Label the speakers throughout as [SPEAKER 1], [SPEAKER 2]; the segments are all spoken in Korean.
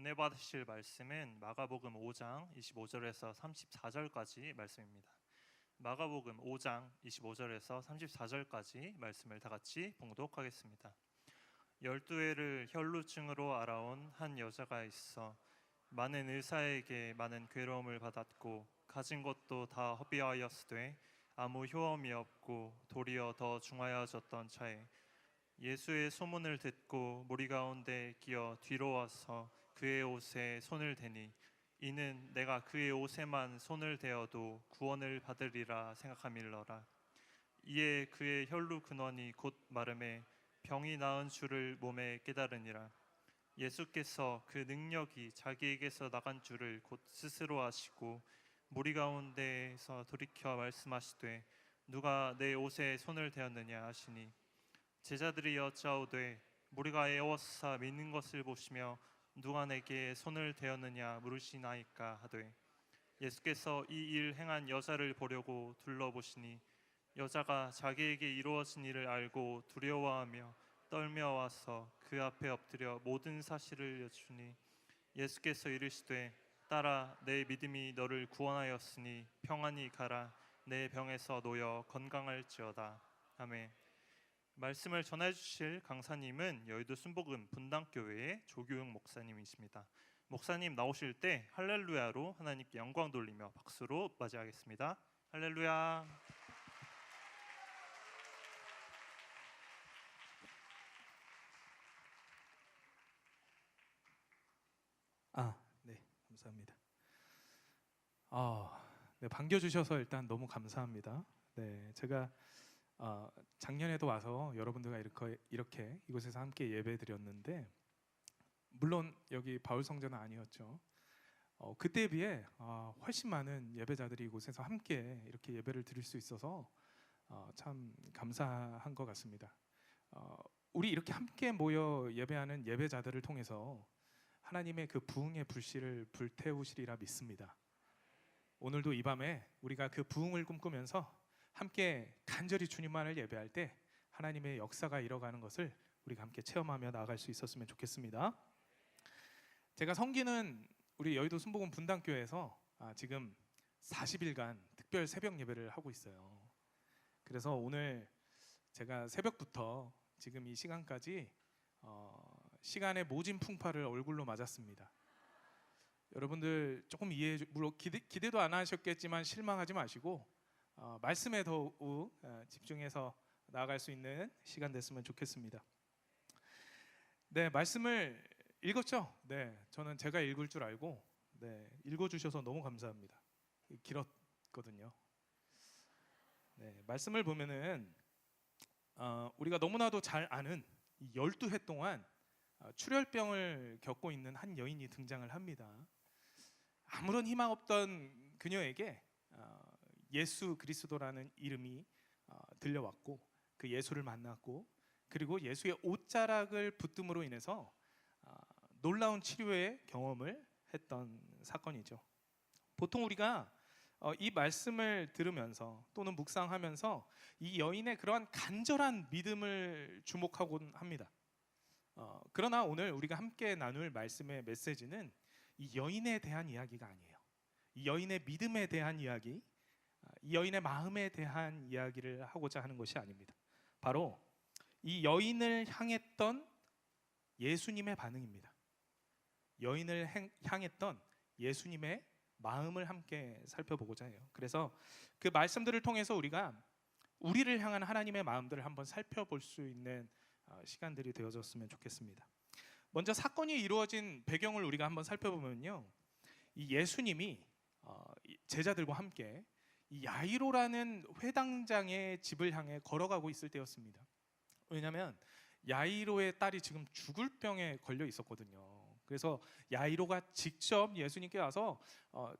[SPEAKER 1] 은혜 받으실 말씀은 마가복음 5장 25절에서 34절까지 말씀입니다. 마가복음 5장 25절에서 34절까지 말씀을 다 같이 봉독하겠습니다. 12해를 혈루증으로 알아온 한 여자가 있어 많은 의사에게 많은 괴로움을 받았고 가진 것도 다 허비하였으되 아무 효험이 없고 도리어 더 중하여졌던 차에 예수의 소문을 듣고 무리 가운데 끼어 뒤로 와서 그의 옷에 손을 대니 이는 내가 그의 옷에만 손을 대어도 구원을 받으리라 생각함일러라. 이에 그의 혈루 근원이 곧 마름에 병이 나은 줄을 몸에 깨달으니라. 예수께서 그 능력이 자기에게서 나간 줄을 곧 스스로 아시고 무리 가운데에서 돌이켜 말씀하시되 누가 내 옷에 손을 대었느냐 하시니 제자들이 여짜오되 우리가 애워싸 믿는 것을 보시며 누가 내게 손을 대었느냐 물으시나이까 하되 예수께서 이 일 행한 여자를 보려고 둘러보시니 여자가 자기에게 이루어진 일을 알고 두려워하며 떨며 와서 그 앞에 엎드려 모든 사실을 여쭈니 예수께서 이르시되 딸아 내 믿음이 너를 구원하였으니 평안히 가라 내 병에서 놓여 건강할지어다. 아멘. 말씀을 전해주실 강사님은 여의도 순복음 분당교회의 조규영 목사님이십니다. 목사님 나오실 때 할렐루야로 하나님께 영광 돌리며 박수로 맞이하겠습니다. 할렐루야.
[SPEAKER 2] 네, 감사합니다. 네, 반겨주셔서 일단 너무 감사합니다. 네, 제가 작년에도 와서 여러분들과 이렇게 이곳에서 함께 예배드렸는데 물론 여기 바울 성전은 아니었죠. 그때에 비해 훨씬 많은 예배자들이 이곳에서 함께 이렇게 예배를 드릴 수 있어서 참 감사한 것 같습니다. 우리 이렇게 함께 모여 예배하는 예배자들을 통해서 하나님의 그 부흥의 불씨를 불태우시리라 믿습니다. 오늘도 이 밤에 우리가 그 부흥을 꿈꾸면서 함께 간절히 주님만을 예배할 때 하나님의 역사가 일어가는 것을 우리가 함께 체험하며 나아갈 수 있었으면 좋겠습니다. 제가 섬기는 우리 여의도 순복음 분당교회에서 지금 40일간 특별 새벽 예배를 하고 있어요. 그래서 오늘 제가 새벽부터 지금 이 시간까지 시간의 모진 풍파를 얼굴로 맞았습니다. 여러분들 조금 물론 기대도 안 하셨겠지만 실망하지 마시고 말씀에 더욱 집중해서 나아갈 수 있는 시간 됐으면 좋겠습니다. 네, 말씀을 읽었죠? 네, 저는 제가 읽을 줄 알고 읽어주셔서 너무 감사합니다. 길었거든요. 네, 말씀을 보면은 우리가 너무나도 잘 아는 12해 동안 출혈병을 겪고 있는 한 여인이 등장을 합니다. 아무런 희망 없던 그녀에게 예수 그리스도라는 이름이 들려왔고 그 예수를 만났고 그리고 예수의 옷자락을 붙듦으로 인해서 놀라운 치료의 경험을 했던 사건이죠. 보통 우리가 이 말씀을 들으면서 또는 묵상하면서 이 여인의 그러한 간절한 믿음을 주목하곤 합니다. 그러나 오늘 우리가 함께 나눌 말씀의 메시지는 이 여인에 대한 이야기가 아니에요. 이 여인의 믿음에 대한 이야기, 이 여인의 마음에 대한 이야기를 하고자 하는 것이 아닙니다. 바로 이 여인을 향했던 예수님의 반응입니다. 여인을 향했던 예수님의 마음을 함께 살펴보고자 해요. 그래서 그 말씀들을 통해서 우리가 우리를 향한 하나님의 마음들을 한번 살펴볼 수 있는 시간들이 되어졌으면 좋겠습니다. 먼저 사건이 이루어진 배경을 우리가 한번 살펴보면요, 이 예수님이 제자들과 함께 이 야이로라는 회당장의 집을 향해 걸어가고 있을 때였습니다. 왜냐하면 야이로의 딸이 지금 죽을 병에 걸려 있었거든요. 그래서 야이로가 직접 예수님께 와서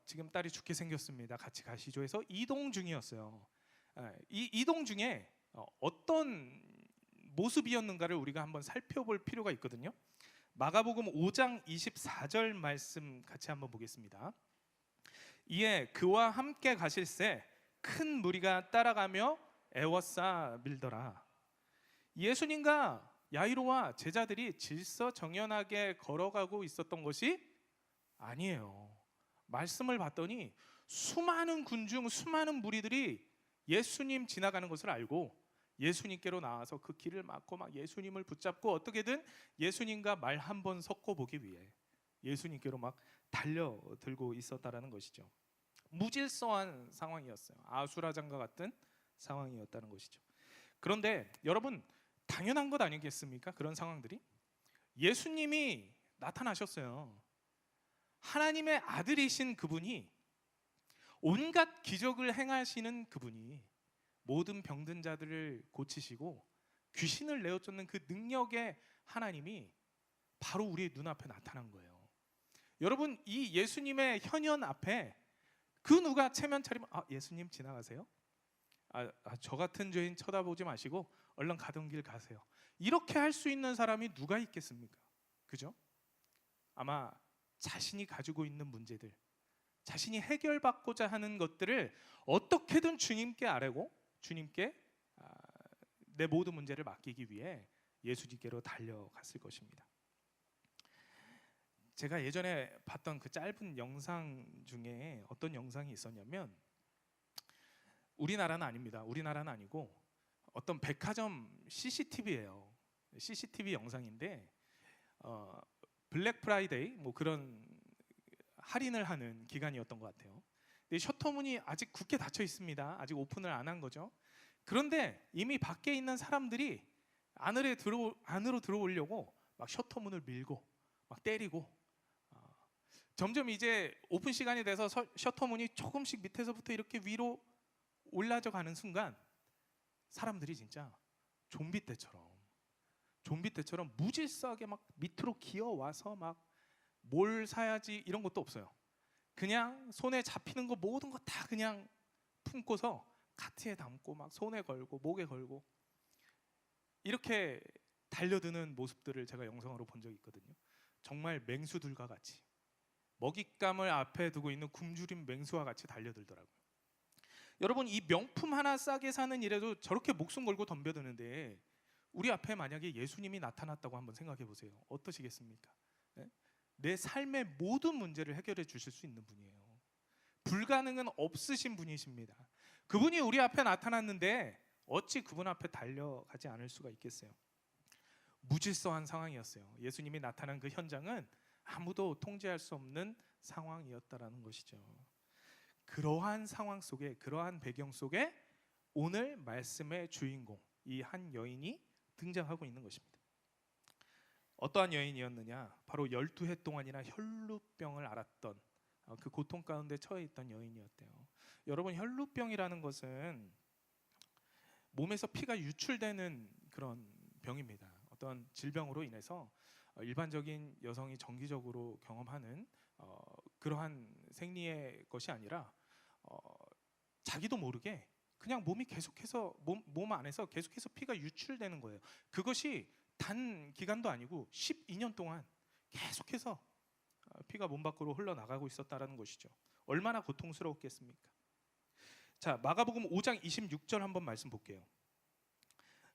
[SPEAKER 2] 지금 딸이 죽게 생겼습니다. 같이 가시죠 해서 이동 중이었어요. 이 이동 중에 어떤 모습이었는가를 우리가 한번 살펴볼 필요가 있거든요. 마가복음 5장 24절 말씀 같이 한번 보겠습니다. 이에 그와 함께 가실새 큰 무리가 따라가며 애워싸 밀더라. 예수님과 야이로와 제자들이 질서정연하게 걸어가고 있었던 것이 아니에요. 말씀을 봤더니 수많은 군중, 수많은 무리들이 예수님 지나가는 것을 알고 예수님께로 나와서 그 길을 막고 막 예수님을 붙잡고 어떻게든 예수님과 말 한 번 섞어 보기 위해 예수님께로 막 달려들고 있었다라는 것이죠. 무질서한 상황이었어요. 아수라장과 같은 상황이었다는 것이죠. 그런데 여러분, 당연한 것 아니겠습니까? 그런 상황들이 예수님이 나타나셨어요. 하나님의 아들이신 그분이, 온갖 기적을 행하시는 그분이 모든 병든 자들을 고치시고 귀신을 내어쫓는 그 능력의 하나님이 바로 우리의 눈앞에 나타난 거예요. 여러분, 이 예수님의 현현 앞에 그 누가 체면 차리면 예수님 지나가세요? 저 같은 죄인 쳐다보지 마시고 얼른 가던 길 가세요. 이렇게 할 수 있는 사람이 누가 있겠습니까? 그죠? 아마 자신이 가지고 있는 문제들, 자신이 해결받고자 하는 것들을 어떻게든 주님께 아뢰고 주님께 내 모든 문제를 맡기기 위해 예수님께로 달려갔을 것입니다. 제가 예전에 봤던 그 짧은 영상 중에 어떤 영상이 있었냐면, 우리나라는 아닙니다. 우리나라는 아니고 어떤 백화점 CCTV예요. CCTV 영상인데 블랙 프라이데이 뭐 그런 할인을 하는 기간이었던 것 같아요. 근데 셔터문이 아직 굳게 닫혀 있습니다. 아직 오픈을 안 한 거죠. 그런데 이미 밖에 있는 사람들이 안으로 들어오려고 막 셔터문을 밀고 막 때리고, 점점 이제 오픈 시간이 돼서 셔터문이 조금씩 밑에서부터 이렇게 위로 올라져 가는 순간 사람들이 진짜 좀비 때처럼 무질서하게 막 밑으로 기어와서 막 뭘 사야지 이런 것도 없어요. 그냥 손에 잡히는 거 모든 거 다 그냥 품고서 카트에 담고 막 손에 걸고 목에 걸고 이렇게 달려드는 모습들을 제가 영상으로 본 적이 있거든요. 정말 맹수들과 같이, 먹잇감을 앞에 두고 있는 굶주린 맹수와 같이 달려들더라고요. 여러분, 이 명품 하나 싸게 사는 일에도 저렇게 목숨 걸고 덤벼드는데 우리 앞에 만약에 예수님이 나타났다고 한번 생각해 보세요. 어떠시겠습니까? 네? 내 삶의 모든 문제를 해결해 주실 수 있는 분이에요. 불가능은 없으신 분이십니다. 그분이 우리 앞에 나타났는데 어찌 그분 앞에 달려가지 않을 수가 있겠어요? 무질서한 상황이었어요. 예수님이 나타난 그 현장은 아무도 통제할 수 없는 상황이었다라는 것이죠. 그러한 상황 속에, 그러한 배경 속에 오늘 말씀의 주인공, 이 한 여인이 등장하고 있는 것입니다. 어떠한 여인이었느냐? 바로 12해 동안이나 혈루병을 앓았던, 그 고통 가운데 처해 있던 여인이었대요. 여러분, 혈루병이라는 것은 몸에서 피가 유출되는 그런 병입니다. 어떤 질병으로 인해서 일반적인 여성이 정기적으로 경험하는 그러한 생리의 것이 아니라 자기도 모르게 그냥 몸이 계속해서 몸 안에서 계속해서 피가 유출되는 거예요. 그것이 단 기간도 아니고 12년 동안 계속해서 피가 몸 밖으로 흘러나가고 있었다라는 것이죠. 얼마나 고통스러웠겠습니까? 자, 마가복음 5장 26절 한번 말씀 볼게요.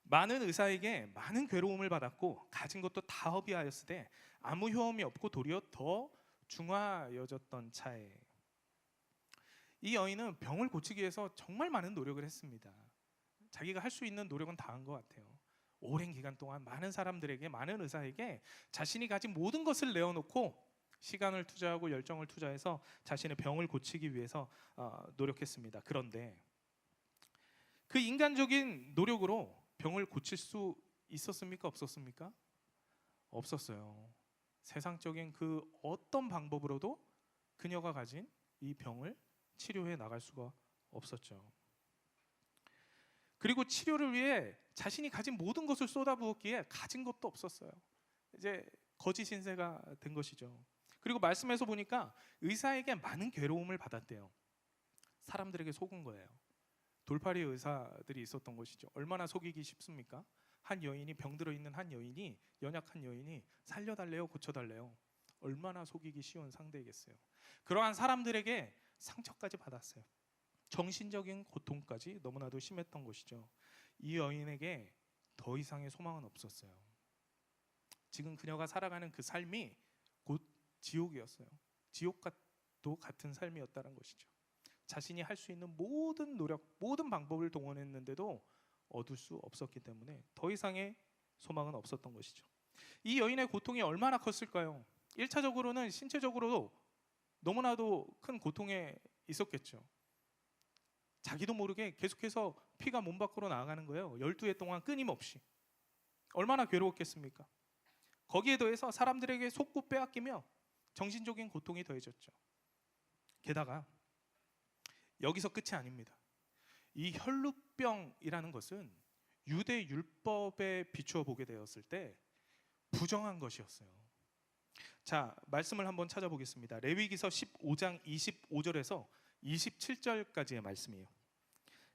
[SPEAKER 2] 많은 의사에게 많은 괴로움을 받았고 가진 것도 다 허비하였으되 아무 효험이 없고 도리어 더 중하여졌던 차에, 이 여인은 병을 고치기 위해서 정말 많은 노력을 했습니다. 자기가 할 수 있는 노력은 다 한 것 같아요. 오랜 기간 동안 많은 사람들에게, 많은 의사에게 자신이 가진 모든 것을 내어놓고 시간을 투자하고 열정을 투자해서 자신의 병을 고치기 위해서 노력했습니다. 그런데 그 인간적인 노력으로 병을 고칠 수 있었습니까? 없었습니까? 없었어요. 세상적인 그 어떤 방법으로도 그녀가 가진 이 병을 치료해 나갈 수가 없었죠. 그리고 치료를 위해 자신이 가진 모든 것을 쏟아부었기에 가진 것도 없었어요. 이제 거짓 신세가 된 것이죠. 그리고 말씀에서 보니까 의사에게 많은 괴로움을 받았대요. 사람들에게 속은 거예요. 돌팔이 의사들이 있었던 것이죠. 얼마나 속이기 쉽습니까? 한 여인이, 병들어 있는 한 여인이, 연약한 여인이 살려달래요, 고쳐달래요. 얼마나 속이기 쉬운 상대이겠어요. 그러한 사람들에게 상처까지 받았어요. 정신적인 고통까지 너무나도 심했던 것이죠. 이 여인에게 더 이상의 소망은 없었어요. 지금 그녀가 살아가는 그 삶이 곧 지옥이었어요. 지옥과도 같은 삶이었다는 것이죠. 자신이 할 수 있는 모든 노력, 모든 방법을 동원했는데도 얻을 수 없었기 때문에 더 이상의 소망은 없었던 것이죠. 이 여인의 고통이 얼마나 컸을까요? 1차적으로는 신체적으로 너무나도 큰 고통에 있었겠죠. 자기도 모르게 계속해서 피가 몸 밖으로 나가는 거예요. 12해 동안 끊임없이. 얼마나 괴로웠겠습니까? 거기에 더해서 사람들에게 속고 빼앗기며 정신적인 고통이 더해졌죠. 게다가 여기서 끝이 아닙니다. 이 혈루병이라는 것은 유대 율법에 비추어 보게 되었을 때 부정한 것이었어요. 자, 말씀을 한번 찾아보겠습니다. 레위기서 15장 25절에서 27절까지의 말씀이에요.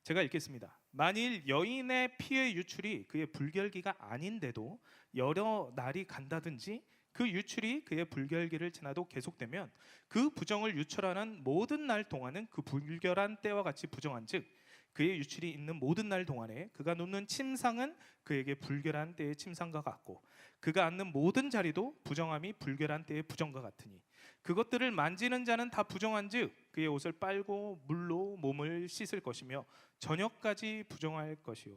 [SPEAKER 2] 제가 읽겠습니다. 만일 여인의 피의 유출이 그의 불결기가 아닌데도 여러 날이 간다든지 그 유출이 그의 불결기를 지나도 계속되면 그 부정을 유출하는 모든 날 동안은 그 불결한 때와 같이 부정한즉 그의 유출이 있는 모든 날 동안에 그가 눕는 침상은 그에게 불결한 때의 침상과 같고 그가 앉는 모든 자리도 부정함이 불결한 때의 부정과 같으니 그것들을 만지는 자는 다 부정한즉 그의 옷을 빨고 물로 몸을 씻을 것이며 저녁까지 부정할 것이요.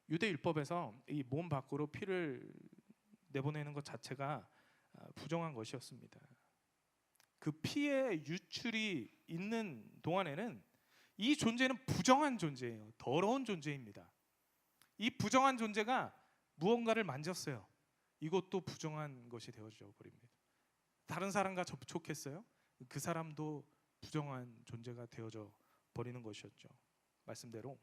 [SPEAKER 2] 유대 율법에서 이 몸 밖으로 피를 내보내는 것 자체가 부정한 것이었습니다. 그 피의 유출이 있는 동안에는 이 존재는 부정한 존재예요. 더러운 존재입니다. 이 부정한 존재가 무언가를 만졌어요. 이것도 부정한 것이 되어져 버립니다. 다른 사람과 접촉했어요. 그 사람도 부정한 존재가 되어져 버리는 것이었죠. 말씀대로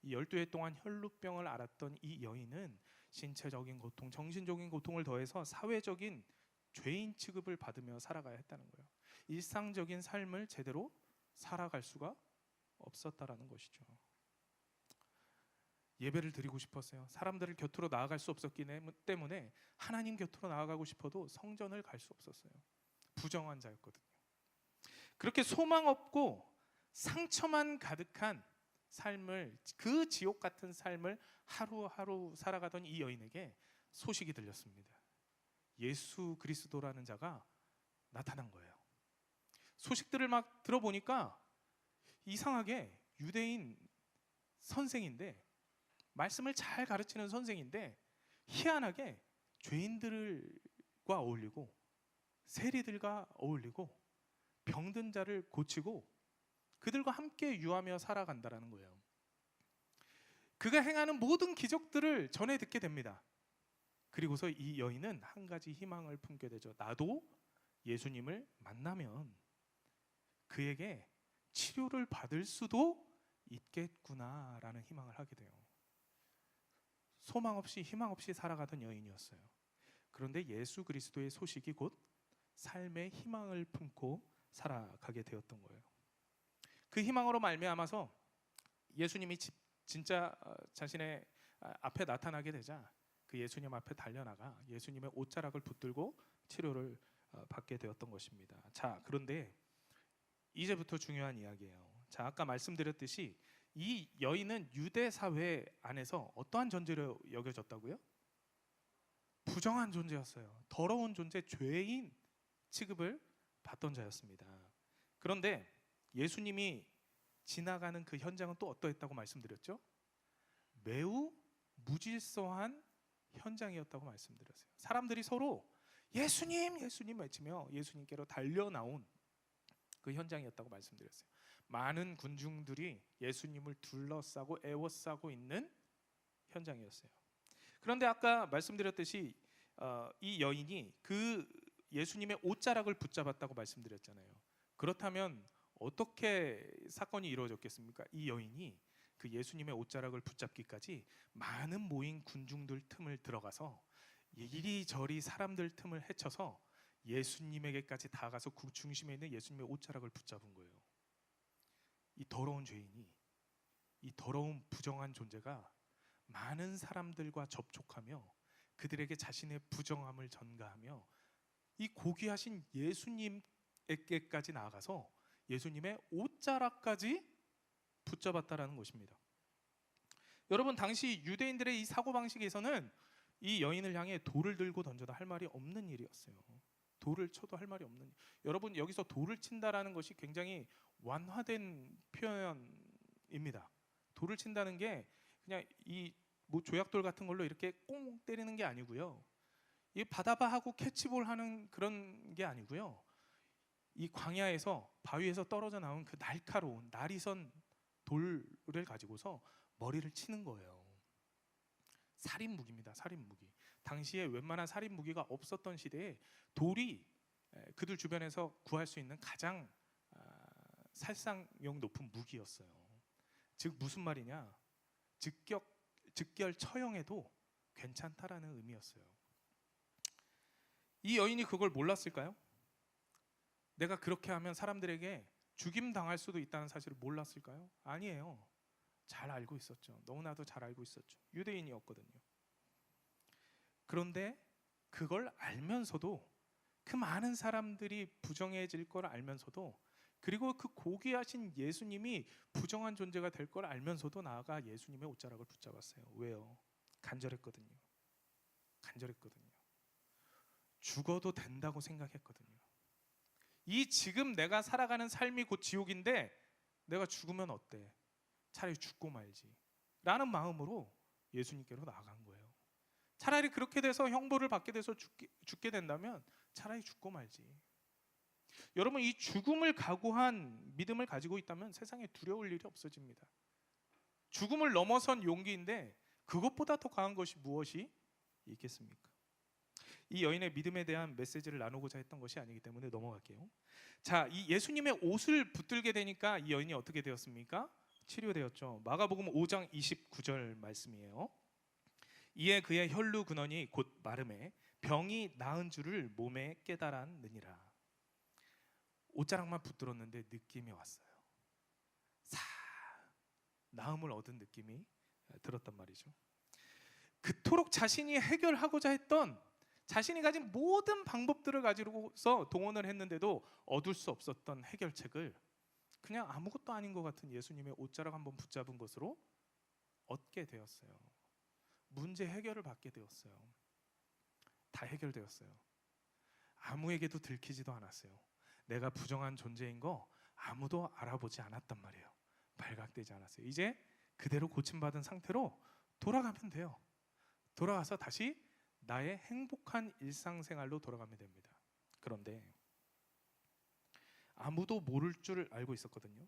[SPEAKER 2] 이 12해 동안 혈루병을 앓았던 이 여인은 신체적인 고통, 정신적인 고통을 더해서 사회적인 죄인 취급을 받으며 살아가야 했다는 거예요. 일상적인 삶을 제대로 살아갈 수가 없었다라는 것이죠. 예배를 드리고 싶었어요. 사람들을 곁으로 나아갈 수 없었기 때문에 하나님 곁으로 나아가고 싶어도 성전을 갈 수 없었어요. 부정한 자였거든요. 그렇게 소망 없고 상처만 가득한 삶을, 그 지옥 같은 삶을 하루하루 살아가던 이 여인에게 소식이 들렸습니다. 예수 그리스도라는 자가 나타난 거예요. 소식들을 막 들어보니까 이상하게 유대인 선생인데, 말씀을 잘 가르치는 선생인데 희한하게 죄인들과 어울리고 세리들과 어울리고 병든 자를 고치고 그들과 함께 유하며 살아간다라는 거예요. 그가 행하는 모든 기적들을 전해 듣게 됩니다. 그리고서 이 여인은 한 가지 희망을 품게 되죠. 나도 예수님을 만나면 그에게 치료를 받을 수도 있겠구나라는 희망을 하게 돼요. 소망 없이 희망 없이 살아가던 여인이었어요. 그런데 예수 그리스도의 소식이 곧 삶의 희망을 품고 살아가게 되었던 거예요. 그 희망으로 말미암아서 예수님이 진짜 자신의 앞에 나타나게 되자 그 예수님 앞에 달려나가 예수님의 옷자락을 붙들고 치료를 받게 되었던 것입니다. 자, 그런데 이제부터 중요한 이야기예요. 자, 아까 말씀드렸듯이 이 여인은 유대 사회 안에서 어떠한 존재로 여겨졌다고요? 부정한 존재였어요. 더러운 존재, 죄인 취급을 받던 자였습니다. 그런데 예수님이 지나가는 그 현장은 또 어떠했다고 말씀드렸죠? 매우 무질서한 현장이었다고 말씀드렸어요. 사람들이 서로 예수님, 예수님 외치며 예수님께로 달려 나온 그 현장이었다고 말씀드렸어요. 많은 군중들이 예수님을 둘러싸고 애워싸고 있는 현장이었어요. 그런데 아까 말씀드렸듯이 이 여인이 그 예수님의 옷자락을 붙잡았다고 말씀드렸잖아요. 그렇다면 어떻게 사건이 이루어졌겠습니까? 이 여인이 그 예수님의 옷자락을 붙잡기까지 많은 모인 군중들 틈을 들어가서 이리저리 사람들 틈을 헤쳐서 예수님에게까지 다가가서 그 중심에 있는 예수님의 옷자락을 붙잡은 거예요. 이 더러운 죄인이, 이 더러운 부정한 존재가 많은 사람들과 접촉하며 그들에게 자신의 부정함을 전가하며 이 고귀하신 예수님에게까지 나아가서 예수님의 옷자락까지 붙잡았다라는 것입니다. 여러분, 당시 유대인들의 이 사고방식에서는 이 여인을 향해 돌을 들고 던져도 할 말이 없는 일이었어요. 돌을 쳐도 할 말이 없는. 여러분 여기서 돌을 친다라는 것이 굉장히 완화된 표현입니다. 돌을 친다는 게 그냥 이 뭐 조약돌 같은 걸로 이렇게 꽁 때리는 게 아니고요. 이 받아봐 하고 캐치볼 하는 그런 게 아니고요. 이 광야에서 바위에서 떨어져 나온 그 날카로운 날이선 돌을 가지고서 머리를 치는 거예요. 살인 무기입니다. 살인 무기. 당시에 웬만한 살인 무기가 없었던 시대에 돌이 그들 주변에서 구할 수 있는 가장 살상력 높은 무기였어요. 즉 무슨 말이냐? 즉결 처형해도 괜찮다라는 의미였어요. 이 여인이 그걸 몰랐을까요? 내가 그렇게 하면 사람들에게 죽임 당할 수도 있다는 사실을 몰랐을까요? 아니에요. 잘 알고 있었죠. 너무나도 잘 알고 있었죠. 유대인이었거든요. 그런데 그걸 알면서도 그 많은 사람들이 부정해질 걸 알면서도 그리고 그 고귀하신 예수님이 부정한 존재가 될 걸 알면서도 나아가 예수님의 옷자락을 붙잡았어요. 왜요? 간절했거든요. 간절했거든요. 죽어도 된다고 생각했거든요. 이 지금 내가 살아가는 삶이 곧 지옥인데 내가 죽으면 어때? 차라리 죽고 말지 라는 마음으로 예수님께로 나아간 거예요. 차라리 그렇게 돼서 형벌을 받게 돼서 죽게 된다면 차라리 죽고 말지. 여러분 이 죽음을 각오한 믿음을 가지고 있다면 세상에 두려울 일이 없어집니다. 죽음을 넘어선 용기인데 그것보다 더 강한 것이 무엇이 있겠습니까? 이 여인의 믿음에 대한 메시지를 나누고자 했던 것이 아니기 때문에 넘어갈게요. 자, 이 예수님의 옷을 붙들게 되니까 이 여인이 어떻게 되었습니까? 치료되었죠. 마가복음 5장 29절 말씀이에요. 이에 그의 혈루 근원이 곧 마름에 병이 나은 줄을 몸에 깨달았느니라. 옷자락만 붙들었는데 느낌이 왔어요. 나음을 얻은 느낌이 들었단 말이죠. 그토록 자신이 해결하고자 했던 자신이 가진 모든 방법들을 가지고서 동원을 했는데도 얻을 수 없었던 해결책을 그냥 아무것도 아닌 것 같은 예수님의 옷자락 한번 붙잡은 것으로 얻게 되었어요. 문제 해결을 받게 되었어요. 다 해결되었어요. 아무에게도 들키지도 않았어요. 내가 부정한 존재인 거 아무도 알아보지 않았단 말이에요. 발각되지 않았어요. 이제 그대로 고침받은 상태로 돌아가면 돼요. 돌아가서 다시 나의 행복한 일상생활로 돌아가면 됩니다. 그런데 아무도 모를 줄 알고 있었거든요.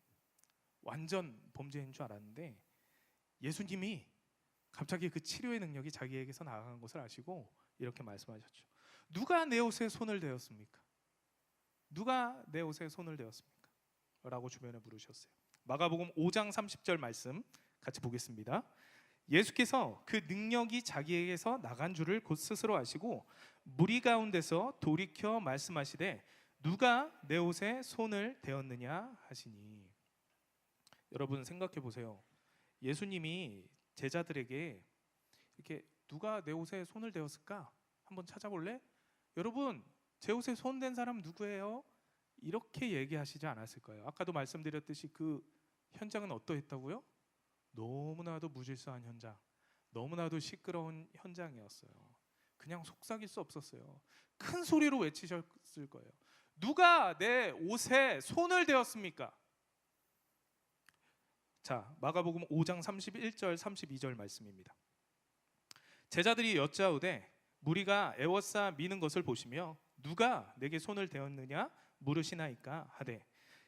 [SPEAKER 2] 완전 범죄인 줄 알았는데 예수님이 갑자기 그 치료의 능력이 자기에게서 나아간 것을 아시고 이렇게 말씀하셨죠. 누가 내 옷에 손을 대었습니까? 누가 내 옷에 손을 대었습니까? 라고 주변에 물으셨어요. 마가복음 5장 30절 말씀 같이 보겠습니다. 예수께서 그 능력이 자기에게서 나간 줄을 곧 스스로 아시고 무리 가운데서 돌이켜 말씀하시되 누가 내 옷에 손을 대었느냐 하시니. 여러분 생각해 보세요. 예수님이 제자들에게 이렇게 누가 내 옷에 손을 대었을까? 한번 찾아볼래? 여러분 제 옷에 손 댄 사람 누구예요? 이렇게 얘기하시지 않았을 거예요. 아까도 말씀드렸듯이 그 현장은 어떠했다고요? 너무나도 무질서한 현장, 너무나도 시끄러운 현장이었어요. 그냥 속삭일 수 없었어요. 큰 소리로 외치셨을 거예요. 누가 내 옷에 손을 대었습니까? 자, 마가복음 5장 31절 32절 말씀입니다. 제자들이 여짜오되 무리가 애워싸 미는 것을 보시며 누가 내게 손을 대었느냐 물으시나이까 하되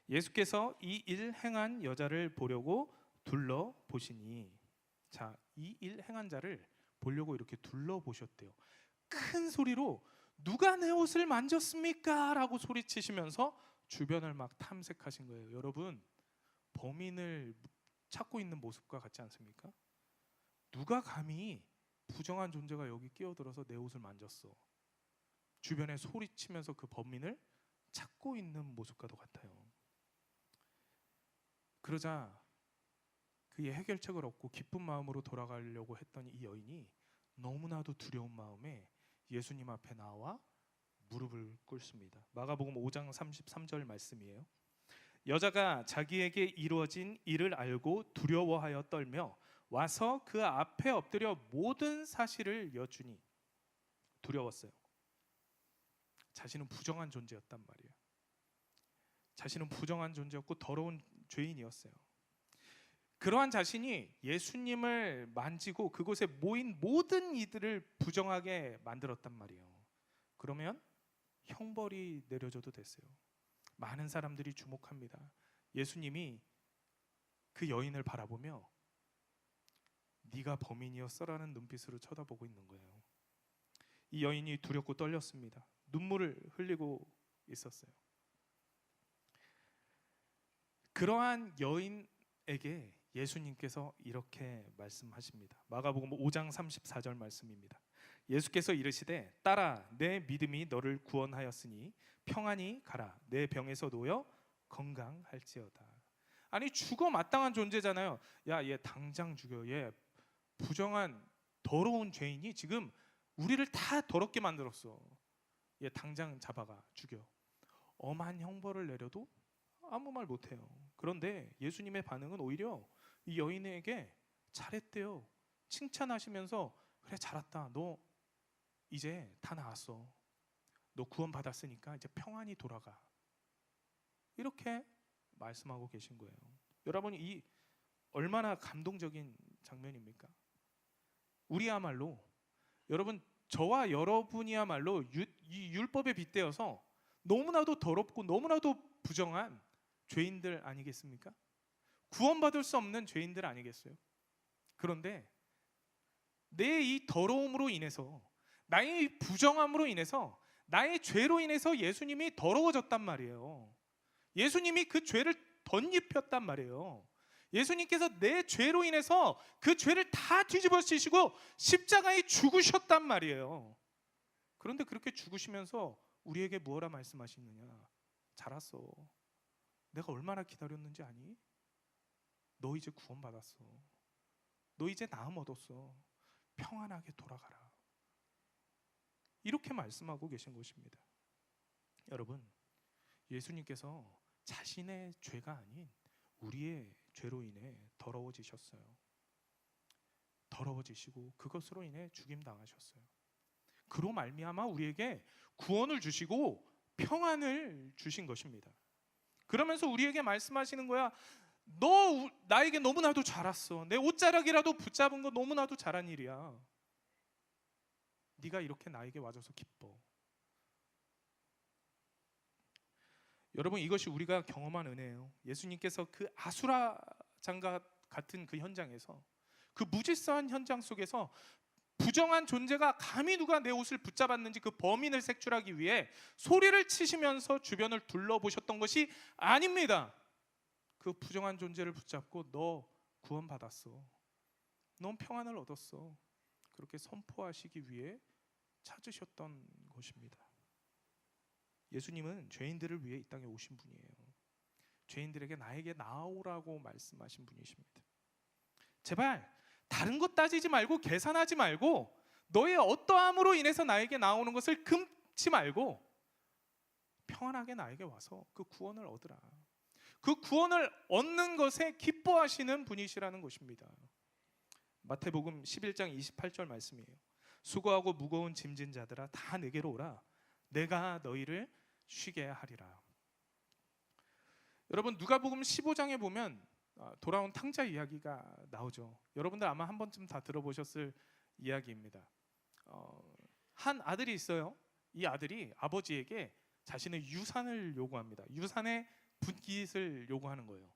[SPEAKER 2] 예수께서 이 일 행한 여자를 보려고 둘러보시니. 자, 이 일 행한 자를 보려고 이렇게 둘러보셨대요. 큰 소리로 누가 내 옷을 만졌습니까? 라고 소리치시면서 주변을 막 탐색하신 거예요. 여러분 범인을 찾고 있는 모습과 같지 않습니까? 누가 감히 부정한 존재가 여기 끼어들어서 내 옷을 만졌어. 주변에 소리치면서 그 범인을 찾고 있는 모습과도 같아요. 그러자 그의 해결책을 얻고 기쁜 마음으로 돌아가려고 했던 이 여인이 너무나도 두려운 마음에 예수님 앞에 나와 무릎을 꿇습니다. 마가복음 5장 33절 말씀이에요. 여자가 자기에게 이루어진 일을 알고 두려워하여 떨며 와서 그 앞에 엎드려 모든 사실을 여쭈니. 두려웠어요. 자신은 부정한 존재였단 말이에요. 자신은 부정한 존재였고 더러운 죄인이었어요. 그러한 자신이 예수님을 만지고 그곳에 모인 모든 이들을 부정하게 만들었단 말이에요. 그러면 형벌이 내려져도 됐어요. 많은 사람들이 주목합니다. 예수님이 그 여인을 바라보며 네가 범인이었어라는 눈빛으로 쳐다보고 있는 거예요. 이 여인이 두렵고 떨렸습니다. 눈물을 흘리고 있었어요. 그러한 여인에게 예수님께서 이렇게 말씀하십니다. 마가복음 5장 34절 말씀입니다. 예수께서 이르시되 딸아 내 믿음이 너를 구원하였으니 평안히 가라 내 병에서 놓여 건강할지어다. 아니 죽어 마땅한 존재잖아요. 야, 얘 당장 죽여. 얘 부정한 더러운 죄인이 지금 우리를 다 더럽게 만들었어. 얘 당장 잡아가 죽여. 엄한 형벌을 내려도 아무 말 못해요. 그런데 예수님의 반응은 오히려 이 여인에게 잘했대요. 칭찬하시면서 그래 잘했다. 너 이제 다 나았어. 너 구원받았으니까 이제 평안히 돌아가. 이렇게 말씀하고 계신 거예요. 여러분 이 얼마나 감동적인 장면입니까? 우리야말로 여러분 저와 여러분이야말로 이 율법에 빗대어서 너무나도 더럽고 너무나도 부정한 죄인들 아니겠습니까? 구원받을 수 없는 죄인들 아니겠어요? 그런데 내 이 더러움으로 인해서 나의 이 부정함으로 인해서 나의 죄로 인해서 예수님이 더러워졌단 말이에요. 예수님이 그 죄를 덧입혔단 말이에요. 예수님께서 내 죄로 인해서 그 죄를 다 뒤집어 쓰시고 십자가에 죽으셨단 말이에요. 그런데 그렇게 죽으시면서 우리에게 무엇라 말씀하시느냐? 잘 왔어. 내가 얼마나 기다렸는지 아니? 너 이제 구원받았어. 너 이제 나음 얻었어. 평안하게 돌아가라. 이렇게 말씀하고 계신 것입니다. 여러분, 예수님께서 자신의 죄가 아닌 우리의 죄로 인해 더러워지셨어요. 더러워지시고 그것으로 인해 죽임 당하셨어요. 그로 말미암아 우리에게 구원을 주시고 평안을 주신 것입니다. 그러면서 우리에게 말씀하시는 거야. 너 나에게 너무나도 잘 왔어. 내 옷자락이라도 붙잡은 거 너무나도 잘한 일이야. 네가 이렇게 나에게 와줘서 기뻐. 여러분 이것이 우리가 경험한 은혜예요. 예수님께서 그 아수라 장과 같은 그 현장에서 그 무질서한 현장 속에서 부정한 존재가 감히 누가 내 옷을 붙잡았는지 그 범인을 색출하기 위해 소리를 치시면서 주변을 둘러보셨던 것이 아닙니다. 그 부정한 존재를 붙잡고 너 구원받았어. 넌 평안을 얻었어. 그렇게 선포하시기 위해 찾으셨던 것입니다. 예수님은 죄인들을 위해 이 땅에 오신 분이에요. 죄인들에게 나에게 나오라고 말씀하신 분이십니다. 제발 다른 것 따지지 말고 계산하지 말고 너의 어떠함으로 인해서 나에게 나오는 것을 금치 말고 평안하게 나에게 와서 그 구원을 얻으라. 그 구원을 얻는 것에 기뻐하시는 분이시라는 것입니다. 마태복음 11장 28절 말씀이에요. 수고하고 무거운 짐진 자들아 다 내게로 오라. 내가 너희를 쉬게 하리라. 여러분 누가복음 15장에 보면 돌아온 탕자 이야기가 나오죠. 여러분들 아마 한 번쯤 다 들어보셨을 이야기입니다. 한 아들이 있어요. 이 아들이 아버지에게 자신의 유산을 요구합니다. 유산의 분깃을 요구하는 거예요.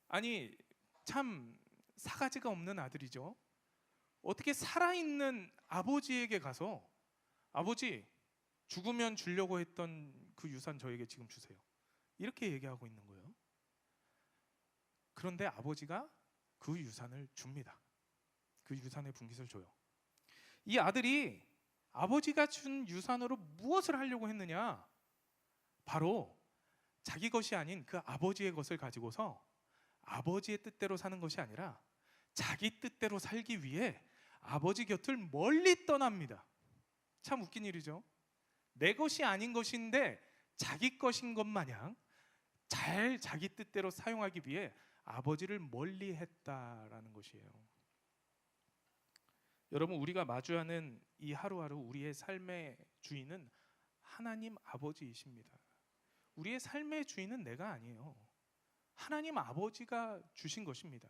[SPEAKER 2] 아니 참 사가지가 없는 아들이죠. 어떻게 살아있는 아버지에게 가서 아버지 죽으면 주려고 했던 그 유산 저에게 지금 주세요. 이렇게 얘기하고 있는 거예요. 그런데 아버지가 그 유산을 줍니다. 그 유산의 분깃을 줘요. 이 아들이 아버지가 준 유산으로 무엇을 하려고 했느냐? 바로 자기 것이 아닌 그 아버지의 것을 가지고서 아버지의 뜻대로 사는 것이 아니라 자기 뜻대로 살기 위해 아버지 곁을 멀리 떠납니다. 참 웃긴 일이죠. 내 것이 아닌 것인데 자기 것인 것 마냥 잘 자기 뜻대로 사용하기 위해 아버지를 멀리 했다라는 것이에요. 여러분 우리가 마주하는 이 하루하루 우리의 삶의 주인은 하나님 아버지이십니다. 우리의 삶의 주인은 내가 아니에요. 하나님 아버지가 주신 것입니다.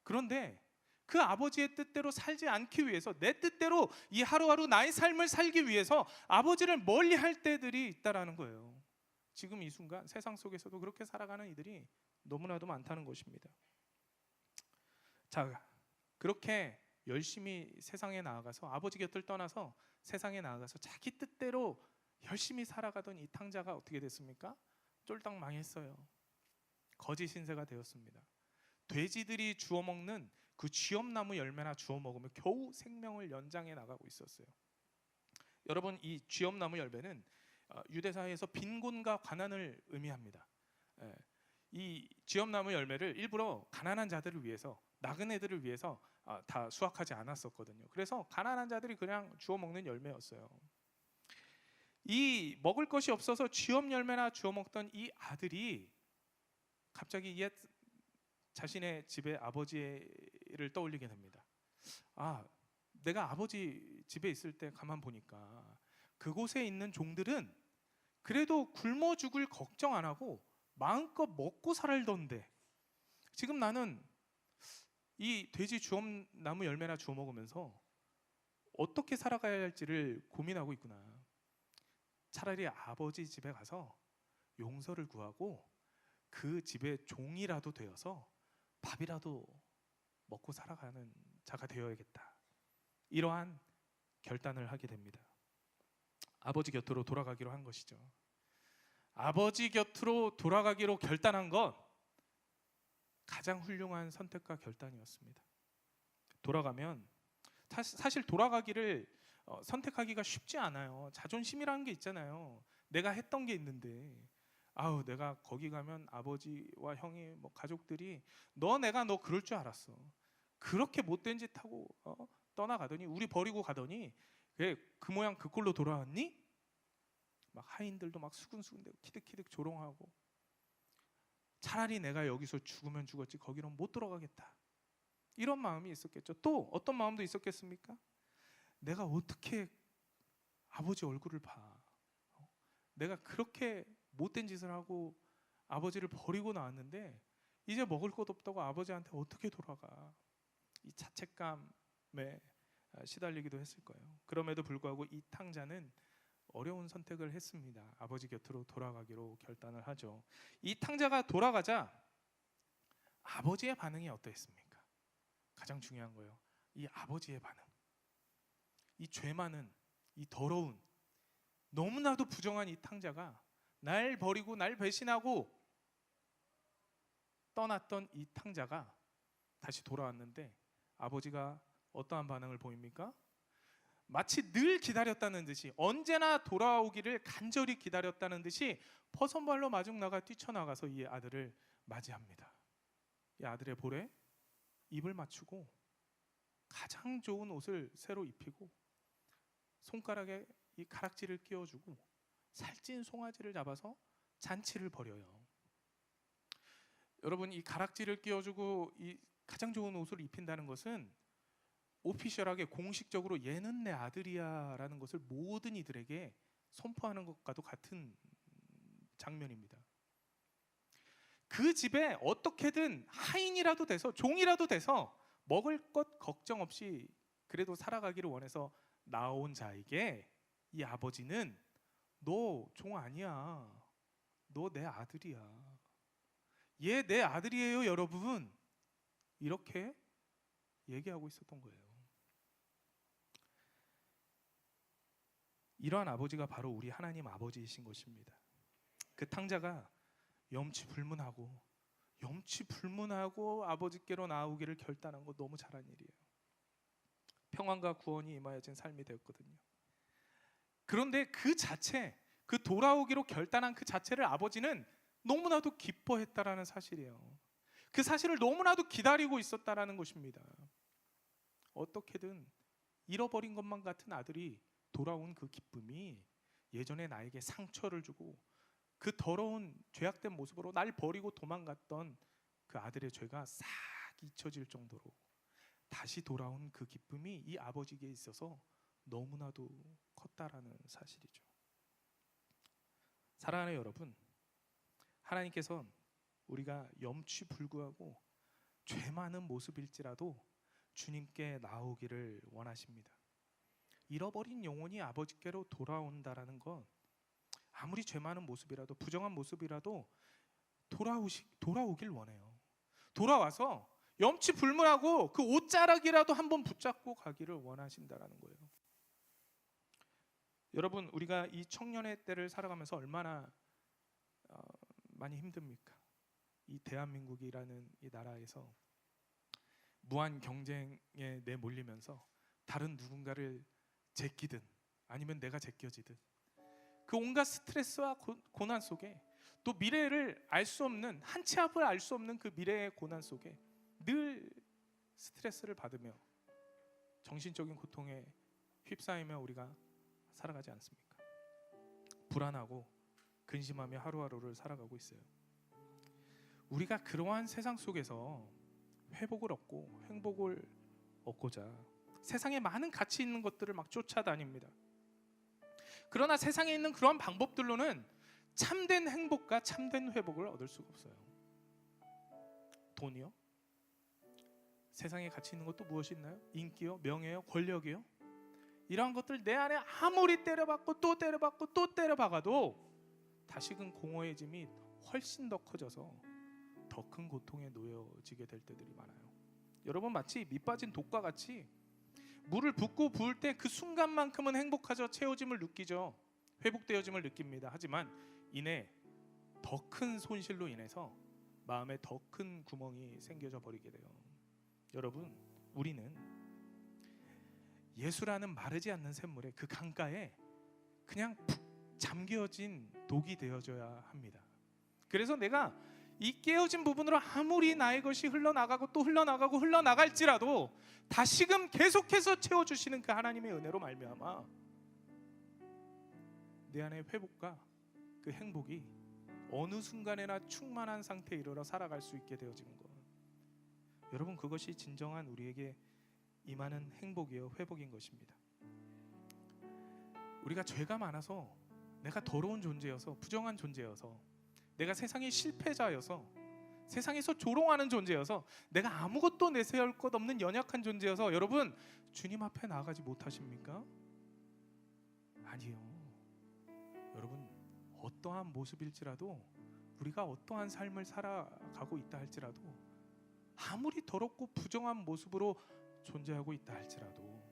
[SPEAKER 2] 그런데 그 아버지의 뜻대로 살지 않기 위해서, 내 뜻대로 이 하루하루 나의 삶을 살기 위해서 아버지를 멀리할 때들이 있다라는 거예요. 지금 이 순간 세상 속에서도 그렇게 살아가는 이들이 너무나도 많다는 것입니다. 자, 그렇게 열심히 세상에 나아가서 아버지 곁을 떠나서 세상에 나아가서 자기 뜻대로 열심히 살아가던 이 탕자가 어떻게 됐습니까? 쫄딱 망했어요. 거짓 신세가 되었습니다. 돼지들이 주워 먹는 그 쥐엄나무 열매나 주워 먹으며 겨우 생명을 연장해 나가고 있었어요. 여러분, 이 쥐엄나무 열매는 유대사회에서 빈곤과 가난을 의미합니다. 이 쥐엄나무 열매를 일부러 가난한 자들을 위해서, 나그네들을 위해서 다 수확하지 않았었거든요. 그래서 가난한 자들이 그냥 주워 먹는 열매였어요. 이 먹을 것이 없어서 쥐엄 열매나 주워 먹던 이 아들이 갑자기 옛 자신의 집에 아버지를 떠올리게 됩니다. 내가 아버지 집에 있을 때 가만 보니까 그곳에 있는 종들은 그래도 굶어 죽을 걱정 안 하고 마음껏 먹고 살던데 지금 나는 이 돼지 주엄나무 열매나 주워 먹으면서 어떻게 살아가야 할지를 고민하고 있구나. 차라리 아버지 집에 가서 용서를 구하고 그 집의 종이라도 되어서 밥이라도 먹고 살아가는 자가 되어야겠다. 이러한 결단을 하게 됩니다. 아버지 곁으로 돌아가기로 한 것이죠. 아버지 곁으로 돌아가기로 결단한 것, 가장 훌륭한 선택과 결단이었습니다. 돌아가면 사실 돌아가기를 선택하기가 쉽지 않아요. 자존심이라는 게 있잖아요. 내가 했던 게 있는데 내가 거기 가면 아버지와 형이 가족들이 너 그럴 줄 알았어. 그렇게 못된 짓 하고 떠나가더니 우리 버리고 가더니 그 모양 그 꼴로 돌아왔니? 막 하인들도 막 수근수근대고 키득키득 조롱하고 차라리 내가 여기서 죽으면 죽었지 거기는 못 돌아가겠다. 이런 마음이 있었겠죠. 또 어떤 마음도 있었겠습니까? 내가 어떻게 아버지 얼굴을 봐? 내가 그렇게 못된 짓을 하고 아버지를 버리고 나왔는데 이제 먹을 것 없다고 아버지한테 어떻게 돌아가? 이 자책감에 시달리기도 했을 거예요. 그럼에도 불구하고 이 탕자는 어려운 선택을 했습니다. 아버지 곁으로 돌아가기로 결단을 하죠. 이 탕자가 돌아가자 아버지의 반응이 어떠했습니까? 가장 중요한 거예요. 이 아버지의 반응. 이 죄 많은, 이 더러운, 너무나도 부정한 이 탕자가 날 버리고 날 배신하고 떠났던 이 탕자가 다시 돌아왔는데 아버지가 어떠한 반응을 보입니까? 마치 늘 기다렸다는 듯이, 언제나 돌아오기를 간절히 기다렸다는 듯이 퍼선발로 마중 나가 뛰쳐나가서 이 아들을 맞이합니다. 이 아들의 볼에 입을 맞추고 가장 좋은 옷을 새로 입히고 손가락에 이 가락지를 끼워주고 살찐 송아지를 잡아서 잔치를 벌여요. 여러분, 이 가락지를 끼워주고 이 가장 좋은 옷을 입힌다는 것은 오피셜하게 공식적으로 얘는 내 아들이야 라는 것을 모든 이들에게 선포하는 것과도 같은 장면입니다. 그 집에 어떻게든 하인이라도 돼서 종이라도 돼서 먹을 것 걱정 없이 그래도 살아가기를 원해서 나온 자에게 이 아버지는 너 종 아니야. 너 내 아들이야. 얘 내 아들이에요, 여러분. 이렇게 얘기하고 있었던 거예요. 이러한 아버지가 바로 우리 하나님 아버지이신 것입니다. 그 탕자가 염치불문하고 아버지께로 나오기를 결단한 거 너무 잘한 일이에요. 평안과 구원이 임하여진 삶이 되었거든요. 그런데 그 자체, 그 돌아오기로 결단한 그 자체를 아버지는 너무나도 기뻐했다라는 사실이에요. 그 사실을 너무나도 기다리고 있었다라는 것입니다. 어떻게든 잃어버린 것만 같은 아들이 돌아온 그 기쁨이 예전에 나에게 상처를 주고 그 더러운 죄악된 모습으로 날 버리고 도망갔던 그 아들의 죄가 싹 잊혀질 정도로 다시 돌아온 그 기쁨이 이 아버지에게 있어서 너무나도 컸다라는 사실이죠. 사랑하는 여러분, 하나님께서 우리가 염치불구하고 죄 많은 모습일지라도 주님께 나오기를 원하십니다. 잃어버린 영혼이 아버지께로 돌아온다라는 건 아무리 죄 많은 모습이라도 부정한 모습이라도 돌아오길 원해요. 돌아와서 염치불문하고 그 옷자락이라도 한번 붙잡고 가기를 원하신다라는 거예요. 여러분, 우리가 이 청년의 때를 살아가면서 얼마나 많이 힘듭니까? 이 대한민국이라는 이 나라에서 무한 경쟁에 내몰리면서 다른 누군가를 제끼든 아니면 내가 제껴지든 그 온갖 스트레스와 고난 속에 또 미래를 알 수 없는, 한 치 앞을 알 수 없는 그 미래의 고난 속에 늘 스트레스를 받으며 정신적인 고통에 휩싸이며 우리가 살아가지 않습니까? 불안하고 근심하며 하루하루를 살아가고 있어요. 우리가 그러한 세상 속에서 회복을 얻고 행복을 얻고자 세상에 많은 가치 있는 것들을 막 쫓아다닙니다. 그러나 세상에 있는 그런 방법들로는 참된 행복과 참된 회복을 얻을 수가 없어요. 돈이요? 세상에 가치 있는 것도 무엇이 있나요? 인기요? 명예요? 권력이요? 이러한 것들 내 안에 아무리 때려박고 또 때려박고 또 때려박아도 다시금 공허의 짐이 훨씬 더 커져서 더 큰 고통에 놓여지게 될 때들이 많아요. 여러분, 마치 밑 빠진 독과 같이 물을 붓고 부을 때 그 순간만큼은 행복하죠. 채워짐을 느끼죠. 회복되어짐을 느낍니다. 하지만 이내 더 큰 손실로 인해서 마음에 더 큰 구멍이 생겨져 버리게 돼요. 여러분, 우리는 예수라는 마르지 않는 샘물에 그 강가에 그냥 푹 잠겨진 독이 되어져야 합니다. 그래서 내가 이 깨어진 부분으로 아무리 나의 것이 흘러나가고 또 흘러나가고 흘러나갈지라도 다시금 계속해서 채워주시는 그 하나님의 은혜로 말미암아 내 안의 회복과 그 행복이 어느 순간에나 충만한 상태에 이르러 살아갈 수 있게 되어지는 것, 여러분, 그것이 진정한 우리에게 임하는 행복이요 회복인 것입니다. 우리가 죄가 많아서, 내가 더러운 존재여서, 부정한 존재여서, 내가 세상의 실패자여서, 세상에서 조롱하는 존재여서, 내가 아무것도 내세울 것 없는 연약한 존재여서 여러분 주님 앞에 나아가지 못하십니까? 아니요. 여러분, 어떠한 모습일지라도, 우리가 어떠한 삶을 살아가고 있다 할지라도, 아무리 더럽고 부정한 모습으로 존재하고 있다 할지라도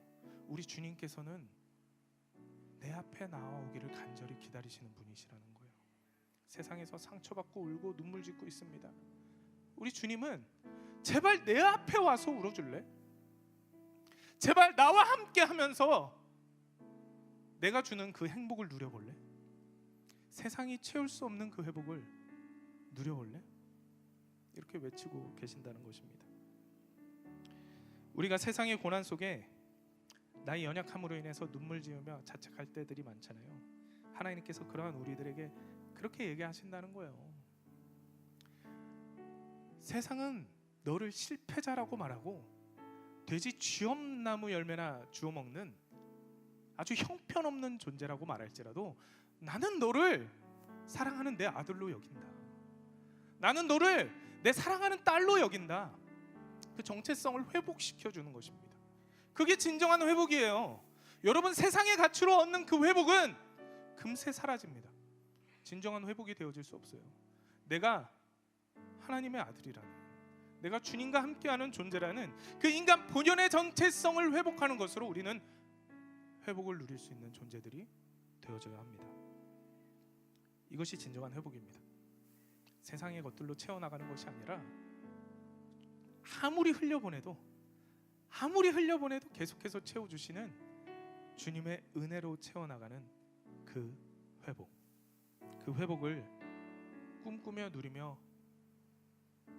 [SPEAKER 2] 우리 주님께서는 내 앞에 나오기를 간절히 기다리시는 분이시라는 거예요. 세상에서 상처받고 울고 눈물 짓고 있습니다. 우리 주님은 제발 내 앞에 와서 울어줄래? 제발 나와 함께 하면서 내가 주는 그 행복을 누려볼래? 세상이 채울 수 없는 그 회복을 누려볼래? 이렇게 외치고 계신다는 것입니다. 우리가 세상의 고난 속에 나의 연약함으로 인해서 눈물 지으며 자책할 때들이 많잖아요. 하나님께서 그러한 우리들에게 그렇게 얘기하신다는 거예요. 세상은 너를 실패자라고 말하고 돼지 쥐엄나무 열매나 주워 먹는 아주 형편없는 존재라고 말할지라도 나는 너를 사랑하는 내 아들로 여긴다. 나는 너를 내 사랑하는 딸로 여긴다. 그 정체성을 회복시켜 주는 것입니다. 그게 진정한 회복이에요. 여러분, 세상의 가치로 얻는 그 회복은 금세 사라집니다. 진정한 회복이 되어질 수 없어요. 내가 하나님의 아들이라는, 내가 주님과 함께하는 존재라는 그 인간 본연의 정체성을 회복하는 것으로 우리는 회복을 누릴 수 있는 존재들이 되어져야 합니다. 이것이 진정한 회복입니다. 세상의 것들로 채워나가는 것이 아니라 아무리 흘려보내도 계속해서 채워주시는 주님의 은혜로 채워나가는 그 회복을 꿈꾸며 누리며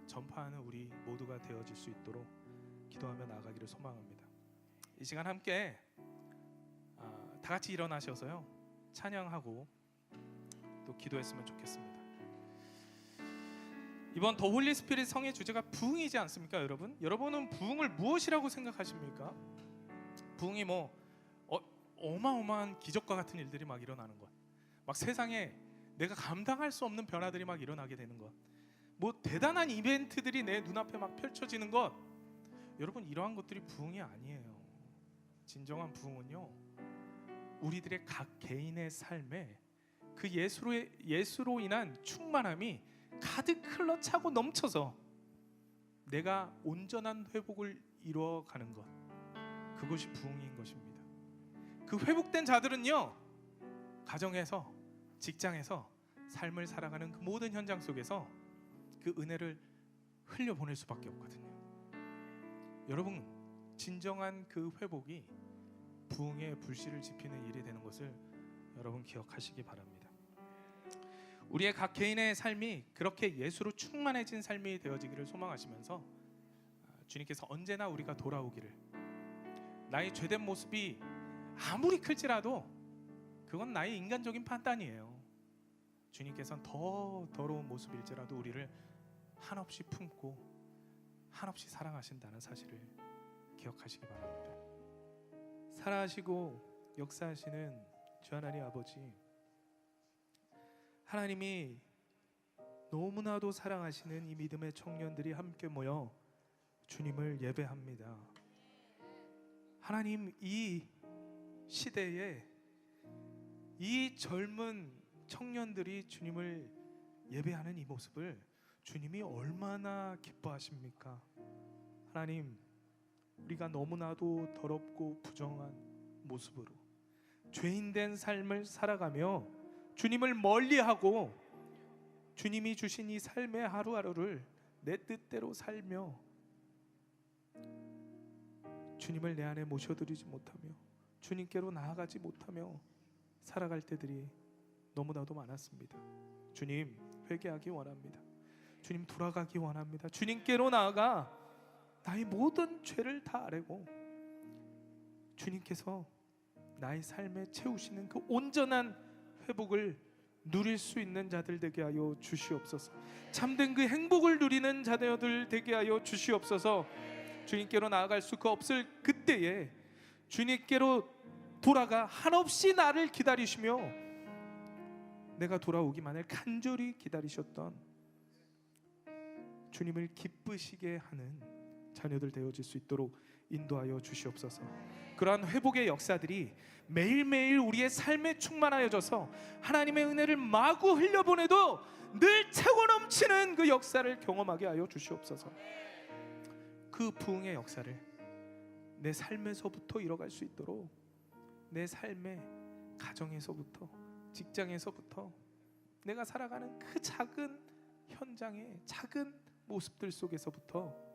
[SPEAKER 2] 전파하는 우리 모두가 되어질 수 있도록 기도하며 나아가기를 소망합니다. 이 시간 함께 다 같이 일어나셔서요 찬양하고 또 기도했으면 좋겠습니다. 이번 더 홀리 스피릿 성의 주제가 부흥이지 않습니까, 여러분? 여러분은 부흥을 무엇이라고 생각하십니까? 부흥이 어마어마한 기적과 같은 일들이 막 일어나는 것, 막 세상에 내가 감당할 수 없는 변화들이 막 일어나게 되는 것, 뭐 대단한 이벤트들이 내 눈앞에 막 펼쳐지는 것, 여러분 이러한 것들이 부흥이 아니에요. 진정한 부흥은요, 우리들의 각 개인의 삶에 그 예수로 인한 충만함이 가득 흘러차고 넘쳐서 내가 온전한 회복을 이루어가는 것, 그것이 부흥인 것입니다. 그 회복된 자들은요, 가정에서, 직장에서 삶을 살아가는 그 모든 현장 속에서 그 은혜를 흘려보낼 수밖에 없거든요. 여러분, 진정한 그 회복이 부흥의 불씨를 지피는 일이 되는 것을 여러분 기억하시기 바랍니다. 우리의 각 개인의 삶이 그렇게 예수로 충만해진 삶이 되어지기를 소망하시면서 주님께서 언제나 우리가 돌아오기를, 나의 죄된 모습이 아무리 클지라도 그건 나의 인간적인 판단이에요. 주님께서는 더 더러운 모습일지라도 우리를 한없이 품고 한없이 사랑하신다는 사실을 기억하시기 바랍니다. 살아하시고 역사하시는 주 하나님 아버지, 하나님이 너무나도 사랑하시는 이 믿음의 청년들이 함께 모여 주님을 예배합니다. 하나님, 이 시대에 이 젊은 청년들이 주님을 예배하는 이 모습을 주님이 얼마나 기뻐하십니까? 하나님, 우리가 너무나도 더럽고 부정한 모습으로 죄인된 삶을 살아가며 주님을 멀리하고 주님이 주신 이 삶의 하루하루를 내 뜻대로 살며 주님을 내 안에 모셔드리지 못하며 주님께로 나아가지 못하며 살아갈 때들이 너무나도 많았습니다. 주님, 회개하기 원합니다. 주님, 돌아가기 원합니다. 주님께로 나아가 나의 모든 죄를 다 아뢰고 주님께서 나의 삶에 채우시는 그 온전한 회복을 누릴 수 있는 자들 되게 하여 주시옵소서. 참된 그 행복을 누리는 자들 되게 하여 주시옵소서. 주님께로 나아갈 수가 없을 그때에 주님께로 돌아가 한없이 나를 기다리시며 내가 돌아오기만을 간절히 기다리셨던 주님을 기쁘시게 하는 자녀들 되어질 수 있도록 인도하여 주시옵소서. 그러한 회복의 역사들이 매일매일 우리의 삶에 충만하여져서 하나님의 은혜를 마구 흘려보내도 늘 차고 넘치는 그 역사를 경험하게 하여 주시옵소서. 그 부흥의 역사를 내 삶에서부터 이뤄갈 수 있도록, 내 삶의 가정에서부터, 직장에서부터, 내가 살아가는 그 작은 현장의 작은 모습들 속에서부터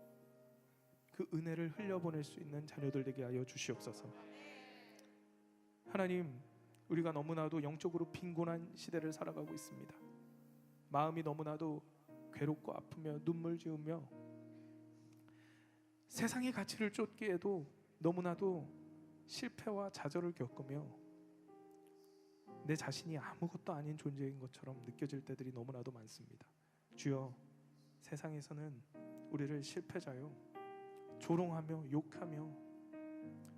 [SPEAKER 2] 그 은혜를 흘려보낼 수 있는 자녀들 되게 하여 주시옵소서. 하나님, 우리가 너무나도 영적으로 빈곤한 시대를 살아가고 있습니다. 마음이 너무나도 괴롭고 아프며 눈물 지으며 세상의 가치를 쫓기에도 너무나도 실패와 좌절을 겪으며 내 자신이 아무것도 아닌 존재인 것처럼 느껴질 때들이 너무나도 많습니다. 주여, 세상에서는 우리를 실패자요, 조롱하며 욕하며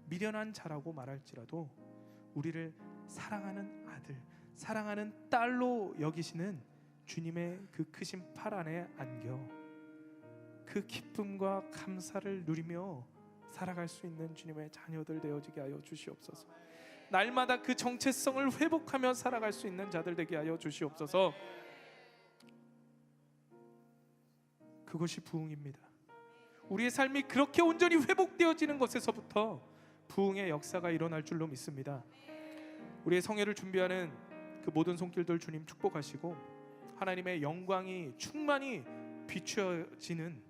[SPEAKER 2] 미련한 자라고 말할지라도 우리를 사랑하는 아들, 사랑하는 딸로 여기시는 주님의 그 크신 팔 안에 안겨 그 기쁨과 감사를 누리며 살아갈 수 있는 주님의 자녀들 되어지게 하여 주시옵소서. 날마다 그 정체성을 회복하며 살아갈 수 있는 자들 되게 하여 주시옵소서. 그것이 부흥입니다. 우리의 삶이 그렇게 온전히 회복되어지는 것에서부터 부흥의 역사가 일어날 줄로 믿습니다. 우리의 성회를 준비하는 그 모든 손길들 주님 축복하시고 하나님의 영광이 충만히 비추어지는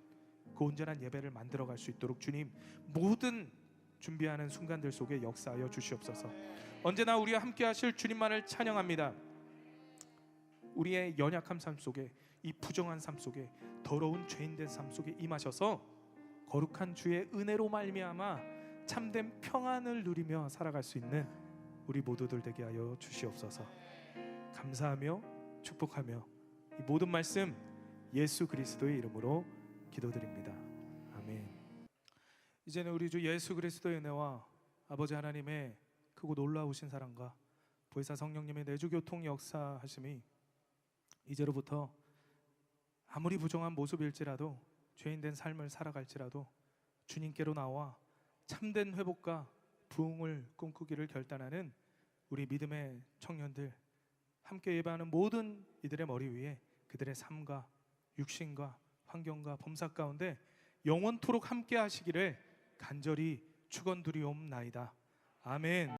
[SPEAKER 2] 그 온전한 예배를 만들어갈 수 있도록 주님 모든 준비하는 순간들 속에 역사하여 주시옵소서. 언제나 우리와 함께 하실 주님만을 찬양합니다. 우리의 연약한 삶 속에, 이 부정한 삶 속에, 더러운 죄인된 삶 속에 임하셔서 거룩한 주의 은혜로 말미암아 참된 평안을 누리며 살아갈 수 있는 우리 모두들 되게 하여 주시옵소서. 감사하며 축복하며 이 모든 말씀 예수 그리스도의 이름으로 기도드립니다. 아멘. 이제는 우리 주 예수 그리스도의 은혜와 아버지 하나님의 크고 놀라우신 사랑과 보혜사 성령님의 내주 교통 역사하심이 이제로부터 아무리 부정한 모습일지라도 죄인된 삶을 살아갈지라도 주님께로 나와 참된 회복과 부흥을 꿈꾸기를 결단하는 우리 믿음의 청년들, 함께 예배하는 모든 이들의 머리 위에 그들의 삶과 육신과 환경과 범사 가운데 영원토록 함께 하시기를 간절히 축원드리옵나이다. 아멘.